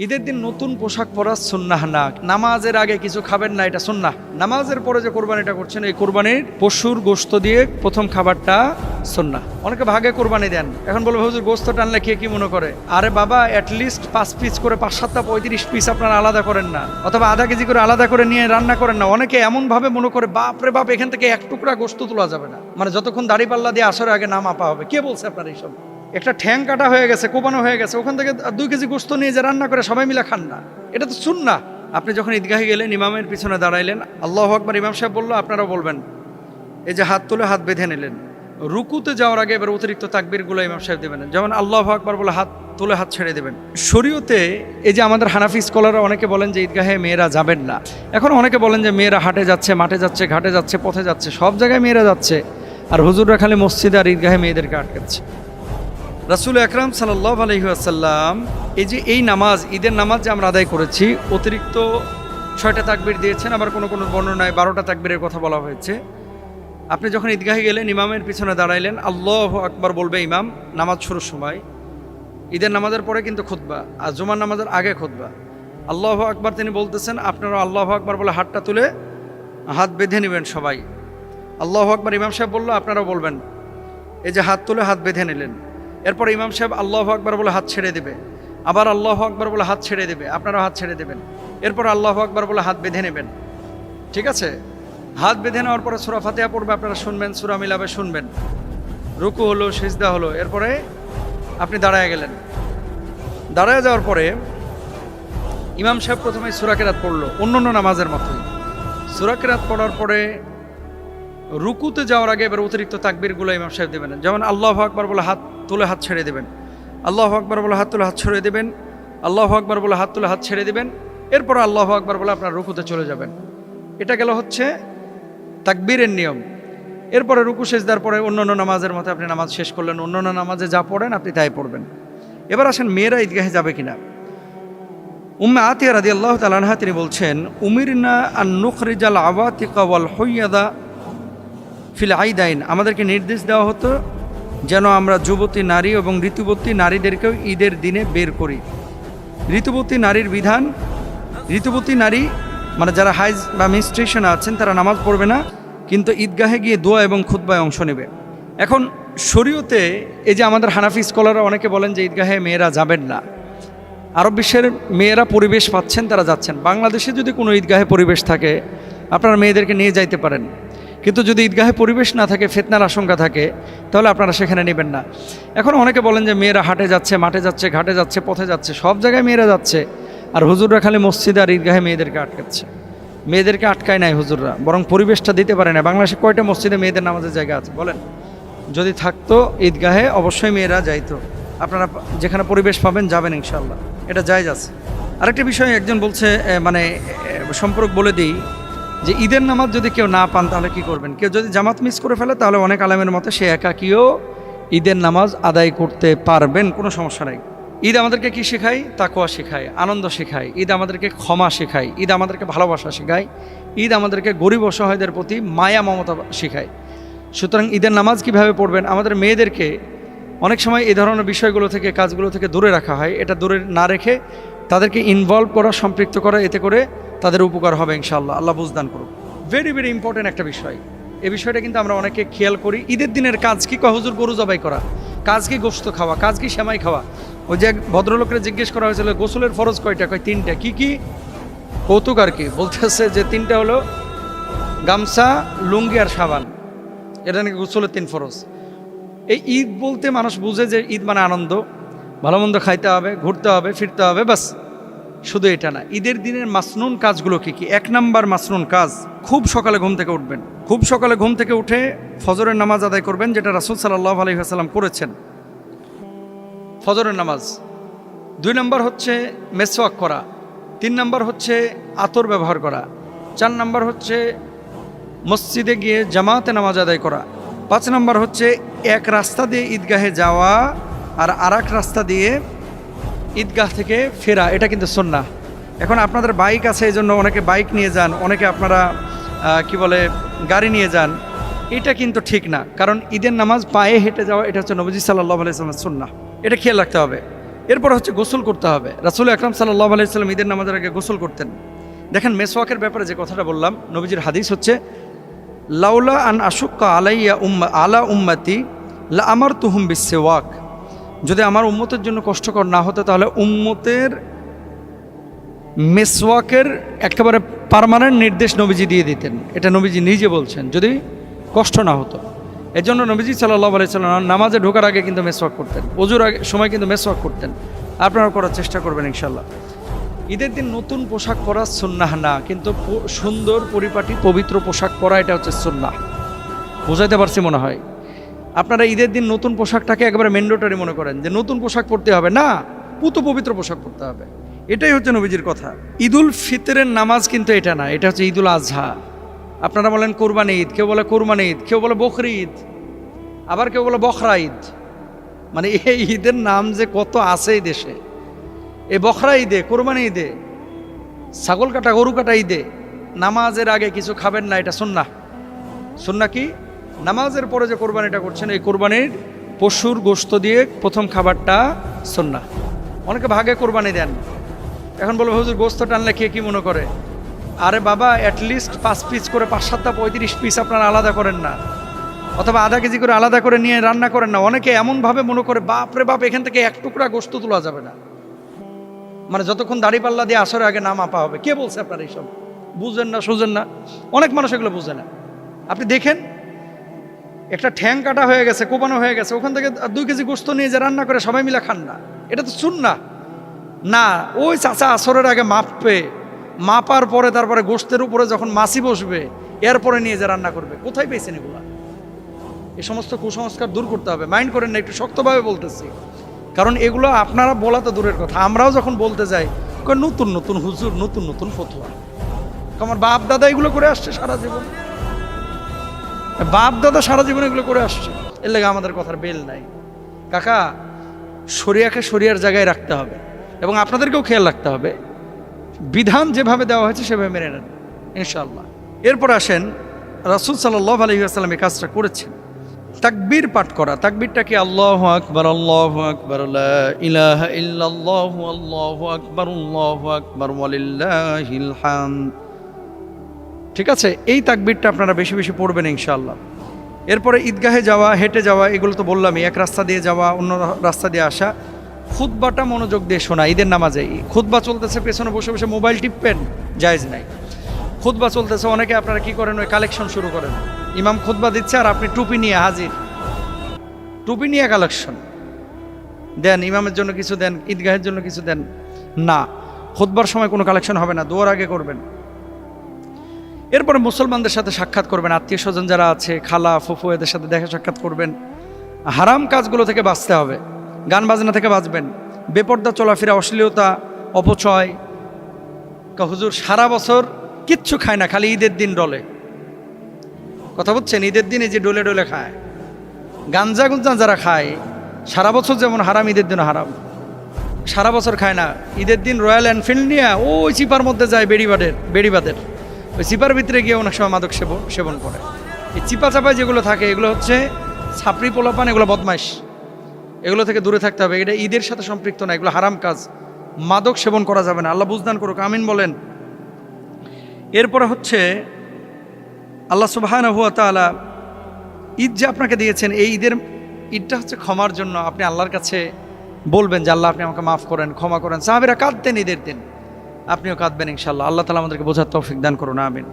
ঈদের দিন নতুন পোশাক পরা সুন্নাহ না। নামাজের আগে কিছু খাবেন না, এটা সুন্নাহ। নামাজের পরে যে কোরবানিটা করছেন, এই কোরবানির পশুর গোশত দিয়ে প্রথম খাবারটা সুন্নাহ। অনেকে ভাগে কোরবানি দেন, এখন বলবো হুজুর গোশত টানলে কে কি মনে করে? আরে বাবা, অ্যাটলিস্ট 5 পিস করে 5-7টা 35 পিস আপনারা আলাদা করেন না, অথবা আধা কেজি করে আলাদা করে নিয়ে রান্না করেন না। অনেকে এমন ভাবে মনে করে বাপ রে বাপ, এখান থেকে এক টুকরা গোশত তোলা যাবে না, মানে যতক্ষণ দাড়ি পাল্লা দিয়ে আসরে আগে নাম আপা হবে। কে বলছে আপনার এইসব? একটা ঠ্যাং কাটা হয়ে গেছে, কোপানো হয়ে গেছে, ওখান থেকে 2 কেজি গোশত নিয়ে যে রান্না করে সবাই মিলে খান না, এটা তো সুন্নাহ। আপনি যখন ঈদগাহে গেলেন, ইমামের পিছনে দাঁড়াইলেন, আল্লাহু আকবার ইমাম সাহেব বললো, আপনারাও বলবেন। এই যে হাত তুলে হাত বেঁধে নিলেন, রুকুতে যাওয়ার আগে এবার অতিরিক্ত তাকবীরগুলো ইমাম সাহেব দেবেন, যেমন আল্লাহু আকবার বলে হাত তুলে হাত ছেড়ে দেবেন। শরীয়তে এই যে আমাদের হানাফি স্কলাররা অনেকে বলেন যে ঈদগাহে মেয়েরা যাবেন না, এখন অনেকে বলেন যে মেয়েরা হাটে যাচ্ছে, মাঠে যাচ্ছে, ঘাটে যাচ্ছে, পথে যাচ্ছে, সব জায়গায় মেয়েরা যাচ্ছে, আর হুজুররা খালি মসজিদে আর ঈদগাহে মেয়েদেরকে আটকাচ্ছে। রাসূল আকরাম সাল্লাল্লাহু আলাইহি ওয়াসাল্লাম এই যে এই নামাজ, ঈদের নামাজ যে আমরা আদায় করেছি, অতিরিক্ত 6টা তাকবীর দিয়েছেন, আবার কোনো কোনো বর্ণনায় 12টা তাকবীরের কথা বলা হয়েছে। আপনি যখন ঈদগাহে গেলেন, ইমামের পিছনে দাঁড়াইলেন, আল্লাহু আকবার বলবে ইমাম নামাজ শুরুর সময়। ঈদের নামাজের পরে কিন্তু খুতবা, আর জুমার নামাজের আগে খুতবা। আল্লাহু আকবার তিনি বলতেছেন, আপনারা আল্লাহু আকবার বলে হাতটা তুলে হাত বেঁধে নেবেন সবাই। আল্লাহু আকবার ইমাম সাহেব বললো, আপনারাও বলবেন। এই যে হাত তুলে হাত বেঁধে নিলেন, এরপর ইমাম সাহেব আল্লাহু আকবার বলে হাত ছেড়ে দেবে, আবার আল্লাহু আকবার বলে হাত ছেড়ে দেবে, আপনারাও হাত ছেড়ে দেবেন। এরপর আল্লাহু আকবার বলে হাত বেঁধে নেবেন, ঠিক আছে? হাত বেঁধে নেওয়ার পরে সূরা ফাতিহা পড়বে, আপনারা শুনবেন, সূরা মিলাবে শুনবেন, রুকু হলো, সিজদা হলো, এরপরে আপনি দাঁড়ায় গেলেন। দাঁড়ায় যাওয়ার পরে ইমাম সাহেব প্রথমে সূরা কিরাত পড়লো, অন্যান্য নামাজের মতোই। সূরা কিরাত পড়ার পরে রুকুতে যাওয়ার আগে এবার অতিরিক্ত তাকবীরগুলো ইমাম সাহেব দেবেন, যেমন আল্লাহু আকবার বলে হাত তুলে হাত ছেড়ে দেবেন, আল্লাহু আকবার বলে হাত তুলে হাত ছেড়ে দেবেন, আল্লাহু আকবার বলে হাত তুলে হাত ছেড়ে দেবেন, এরপর আল্লাহু আকবার বলে আপনার রুকুতে চলে যাবেন। এটা গেল হচ্ছে তাকবীরের নিয়ম। এরপরে রুকু সিজদার পরে অন্যান্য নামাজের মতো আপনি নামাজ শেষ করলেন, অন্যান্য নামাজে যা পড়েন আপনি তাই পড়বেন। এবার আসেন মেয়েরা ঈদগাহে যাবে কিনা। উম্মে আতিয়া রাদিয়াল্লাহু তাআলা আনহা তিনি বলছেন, উমিরনা আন নুখরিজাল আওয়াতিকা ওয়াল হুইয়াদা ফিল আইদাইন, আমাদেরকে নির্দেশ দেওয়া হতো যেন আমরা যুবতী নারী এবং ঋতুবতী নারীদেরকেও ঈদের দিনে বের করি। ঋতুবতী নারীর বিধান, ঋতুবতী নারী মানে যারা হাইজ বা মেনস্ট্রুয়েশন আছেন তারা নামাজ পড়বে না, কিন্তু ঈদগাহে গিয়ে দোয়া এবং খুতবায় অংশ নেবে। এখন শরীয়তে এই যে আমাদের হানাফি স্কলাররা অনেকে বলেন যে ঈদগাহে মেয়েরা যাবেন না। আরব বিশ্বের মেয়েরা পরিবেশ পাচ্ছেন, তারা যাচ্ছেন। বাংলাদেশে যদি কোনো ঈদগাহে পরিবেশ থাকে, আপনারা মেয়েদেরকে নিয়ে যাইতে পারেন, কিন্তু যদি ঈদগাহে পরিবেশ না থাকে, ফিতনার আশঙ্কা থাকে, তাহলে আপনারা সেখানে নেবেন না। এখন অনেকে বলেন যে মেয়েরা হাটে যাচ্ছে, মাঠে যাচ্ছে, ঘাটে যাচ্ছে, পথে যাচ্ছে, সব জায়গায় মেয়েরা যাচ্ছে, আর হুজুররা খালি মসজিদে আর ঈদগাহে মেয়েদেরকে আটকাচ্ছে। মেয়েদেরকে আটকায় নাই হুজুররা, বরং পরিবেশটা দিতে পারে না। বাংলাদেশে কয়টা মসজিদে মেয়েদের নামাজের জায়গা আছে বলেন? যদি থাকতো ঈদগাহে অবশ্যই মেয়েরা যাইতো। আপনারা যেখানে পরিবেশ পাবেন যাবেন ইনশাল্লাহ, এটা জায়েজ আছে। আরেকটা বিষয় একজন বলছে, মানে সম্পর্ক বলে দিই যে ঈদের নামাজ যদি কেউ না পান তাহলে কি করবেন? কেউ যদি জামাত মিস করে ফেলে তাহলে অনেক আলেমের মতে সে একাকীও ঈদের নামাজ আদায় করতে পারবেন, কোনো সমস্যা নাই। ঈদ আমাদেরকে কি শেখায়? তাকওয়া শেখায়, আনন্দ শেখায়। ঈদ আমাদেরকে ক্ষমা শেখায়, ঈদ আমাদেরকে ভালোবাসা শেখায়, ঈদ আমাদেরকে গরিব অসহায়দের প্রতি মায়া মমতা শেখায়। সুতরাং ঈদের নামাজ কিভাবে পড়বেন, আমাদের মেয়েদেরকে অনেক সময় এই ধরনের বিষয়গুলো থেকে, কাজগুলো থেকে দূরে রাখা হয়। এটা দূরে না রেখে তাদেরকে ইনভলভ করা, সম্পৃক্ত করা, এতে করে তাদের উপকার হবে ইনশাআল্লাহ। আল্লাহ বুঝদান করুক। ভেরি ভেরি ইম্পর্টেন্ট একটা বিষয়। এই বিষয়টা কিন্তু আমরা অনেকে খেয়াল করি। ঈদের দিনের কাজ কি? হুজুর গরু জবাই করা। কাজ কি? গোশত খাওয়া। কাজ কি? সেমাই খাওয়া। ওই যে এক ভদ্রলোকের জিজ্ঞেস করা হয়েছিল গোসলের ফরজ কয়টা? কয় 3টা। কি কি? কৌতুক আর কি। বলতেছে যে 3টা হলো গামছা, লুঙ্গি আর সাবান। এটা নাকি গোসলের 3 ফরজ। এই ঈদ বলতে মানুষ বুঝে যে ঈদ মানে আনন্দ, ভালো মন্দ খাইতে হবে, ঘুরতে হবে, ফিরতে হবে, বাস। শুধু এটা না, ঈদের দিনের মাসনুন কাজগুলো কি কি? 1 নাম্বার মাসনুন কাজ, খুব সকালে ঘুম থেকে উঠবেন। খুব সকালে ঘুম থেকে উঠে ফজরের নামাজ আদায় করবেন, যেটা রাসূল সাল্লাল্লাহু আলাইহি ওয়াসাল্লাম করেছেন, ফজরের নামাজ। 2 নাম্বার হচ্ছে মেসওয়াক করা। 3 নাম্বার হচ্ছে আতর ব্যবহার করা। 4 নাম্বার হচ্ছে মসজিদে গিয়ে জামাতে নামাজ আদায় করা। 5 নাম্বার হচ্ছে এক রাস্তা দিয়ে ঈদগাহে যাওয়া আর আরেক রাস্তা দিয়ে ঈদগাহ থেকে ফেরা। এটা কিন্তু সুন্নাহ। এখন আপনাদের বাইক আছে, এই জন্য অনেকে বাইক নিয়ে যান, অনেকে আপনারা কি বলে গাড়ি নিয়ে যান। এটা কিন্তু ঠিক না, কারণ ঈদের নামাজ পায়ে হেঁটে যাওয়া এটা হচ্ছে নবীজি সাল্লাল্লাহু আলাইহি ওয়াসাল্লামের সুন্নাহ। এটা খেয়াল রাখতে হবে। এরপর হচ্ছে গোসল করতে হবে। রাসূল আকরাম সাল্লাল্লাহু আলাইহি ওয়াসাল্লাম ঈদের নামাজের আগে গোসল করতেন। দেখেন মেসওয়াকের ব্যাপারে যে কথাটা বললাম, নবীজির হাদিস হচ্ছে লাউলা আন আশুক্কা আলা উম্মতি লা আমারতুহুম বিসওয়াক। যদি আমার উম্মতের জন্য কষ্টকর না হতো তাহলে উম্মতের মেসওয়াকের একেবারে পার্মানেন্ট নির্দেশ নবীজি দিয়ে দিতেন। এটা নবীজি নিজে বলছেন, যদি কষ্ট না হতো। এর জন্য নবীজি সাল্লাল্লাহু আলাইহি ওয়াসাল্লাম নামাজে ঢোকার আগে কিন্তু মেসওয়াক করতেন, ওযুর আগে সময় কিন্তু মেসওয়াক করতেন। আপনারা করার চেষ্টা করবেন ইনশাআল্লাহ। ঈদের দিন নতুন পোশাক পরা সুন্নাহ না, কিন্তু সুন্দর পরিপাটি পবিত্র পোশাক পরা এটা হচ্ছে সুন্নাহ। বুঝাইতে পারছি মনে হয়। আপনারা ঈদের দিন নতুন পোশাকটাকে একেবারে ম্যান্ডেটরি মনে করেন যে নতুন পোশাক পরতে হবে, না, পুত পবিত্র পোশাক পরতে হবে। এটাই হচ্ছে নবীজির কথা। ঈদুল ফিতরের নামাজ কিন্তু এটা না, এটা হচ্ছে ঈদুল আজহা। আপনারা বলেন কোরবানি ঈদ, কেউ বলে কোরবানি ঈদ, কেউ বলে বকরি ঈদ, আবার কেউ বলে বখরা ঈদ। মানে এই ঈদের নাম যে কত আছে এই দেশে। এই বখরা ঈদে, কোরবানি ঈদে, ছাগল কাটা গরু কাটা ঈদে নামাজের আগে কিছু খাবেন না, এটা সুন্নাহ। সুন্নাহ কি? নামাজের পরে যে কোরবানিটা করছেন এই কোরবানির পশুর গোশত দিয়ে প্রথম খাবারটা সুন্নাহ। অনেকে ভাগে কোরবানি দেন, এখন বলবো হুজুর গোশত টানলে কে কি মনে করে? আরে বাবা, অ্যাটলিস্ট 5 পিস করে 5-7টা 35 পিস আপনারা আলাদা করেন না, অথবা আধা কেজি করে আলাদা করে নিয়ে রান্না করেন না। অনেকে এমনভাবে মনে করে বাপরে বাপ, এখান থেকে এক টুকরা গোশত তোলা যাবে না, মানে যতক্ষণ দাড়ি পাল্লা দিয়ে আসরের আগে না মাপা হবে। কে বলছে আপনারা এইসব? বুঝেন না, সোজেন না। অনেক মানুষ এগুলো বুঝে না। আপনি দেখেন একটা ঠ্যাং কাটা হয়ে গেছে, কোপানো হয়ে গেছে, ওখান থেকে 2 কেজি গোশত নিয়ে যে রান্না করে সবাই মিলে খান না, এটা তো সুন্নাহ না। ওই চাচা আসরের আগে মাপবে, মাপার পরে তারপরে গোশতের উপরে যখন মাছি বসবে এরপরে নিয়ে যে রান্না করবে। কোথায় পেয়েছেন এগুলা? এই সমস্ত কুসংস্কার দূর করতে হবে। মাইন্ড করেন না, একটু শক্তভাবে বলতেছি, কারণ এগুলো আপনারা বলা তো দূরের কথা, আমরাও যখন বলতে যাই নতুন নতুন হুজুর, নতুন নতুন ফতোয়া। আমার বাপ দাদা এগুলো করে আসছে সারা জীবন, বাপ দাদা সারা জীবন এগুলো করে আসছে, এর লেগে আমাদের কথার বেল নাই। কাকা, শরিয়াকে শরিয়ার জায়গায় রাখতে হবে এবং আপনাদেরকেও খেয়াল রাখতে হবে, বিধান যেভাবে দেওয়া হয়েছে সেভাবে মেনে নেন ইনশাআল্লাহ। এরপর আসেন, রাসূল সাল্লাল্লাহু আলাইহি ওয়াসাল্লাম এই কাজটা করেছেন, তাকবীর পাঠ করা। তাকবীরটা কি? আল্লাহু আকবার, আল্লাহু আকবার, লা ইলাহা ইল্লাল্লাহু, আল্লাহু আকবার, আল্লাহু আকবার, ওয়ালিল্লাহিল হামদ। ঠিক আছে, এই তাকবীরটা আপনারা বেশি বেশি পড়বেন ইনশাআল্লাহ। এরপরে ঈদগাহে যাওয়া, হেঁটে যাওয়া, এগুলো তো বললামই, এক রাস্তা দিয়ে যাওয়া, অন্য রাস্তা দিয়ে আসা। খুতবাটা মনোযোগ দিয়ে শোনা। ঈদের নামাজে খুতবা চলতেছে, পেছনে বসে বসে মোবাইল টিপবেন, জায়েজ নাই। খুতবা চলতেছে, অনেকে আপনারা কি করেন, ওই কালেকশন শুরু করেন। ইমাম খুতবা দিচ্ছে আর আপনি টুপি নিয়ে হাজির, টুপি নিয়ে কালেকশন দেন, ইমামের জন্য কিছু দেন, ঈদগাহের জন্য কিছু দেন। না, খুতবার সময় কোনো কালেকশন হবে না, দোয়ার আগে করবেন। এরপরে মুসলমানদের সাথে সাক্ষাৎ করবেন, আত্মীয় স্বজন যারা আছে, খালা ফুফু, এদের সাথে দেখা সাক্ষাৎ করবেন। হারাম কাজগুলো থেকে বাঁচতে হবে, গান বাজনা থেকে বাঁচবেন, বেপর্দা চলাফেরা, অশ্লীলতা, অপচয়। হুজুর সারা বছর কিচ্ছু খায় না, খালি ঈদের দিন ডলে। কথা বলছেন? ঈদের দিন এই যে ডলে ডলে খায়, গাঞ্জা গুঞ্জা যারা খায় সারা বছর যেমন হারাম, ঈদের দিনও হারাম। সারা বছর খায় না, ঈদের দিন রয়্যাল এনফিল্ড নিয়ে ওই চিপার মধ্যে যায়, বেড়িবাদের ওই চিপার ভিতরে গিয়ে অনেক সময় মাদক সেবন করে। এই চিপা চাপায় যেগুলো থাকে এগুলো হচ্ছে ছাপড়ি পোলাপান, এগুলো বদমাইশ, এগুলো থেকে দূরে থাকতে হবে। এটা ঈদের সাথে সম্পৃক্ত না, এগুলো হারাম কাজ, মাদক সেবন করা যাবে না। আল্লাহ বুঝদান করুক, আমিন বলেন। এরপরে হচ্ছে আল্লাহ সুবহানাহু ওয়া তাআলা ঈদ যে আপনাকে দিয়েছেন, এই ঈদটা হচ্ছে ক্ষমার জন্য। আপনি আল্লাহর কাছে বলবেন যে আল্লাহ আপনি আমাকে মাফ করেন, ক্ষমা করেন। সাহাবীরা কাঁদতেন ঈদের দিন, আপনিও কাঁদবেন ইনশাআল্লাহ। আল্লাহ তাআলা আমাদেরকে বোঝার তৌফিক দান করুন, আমিন।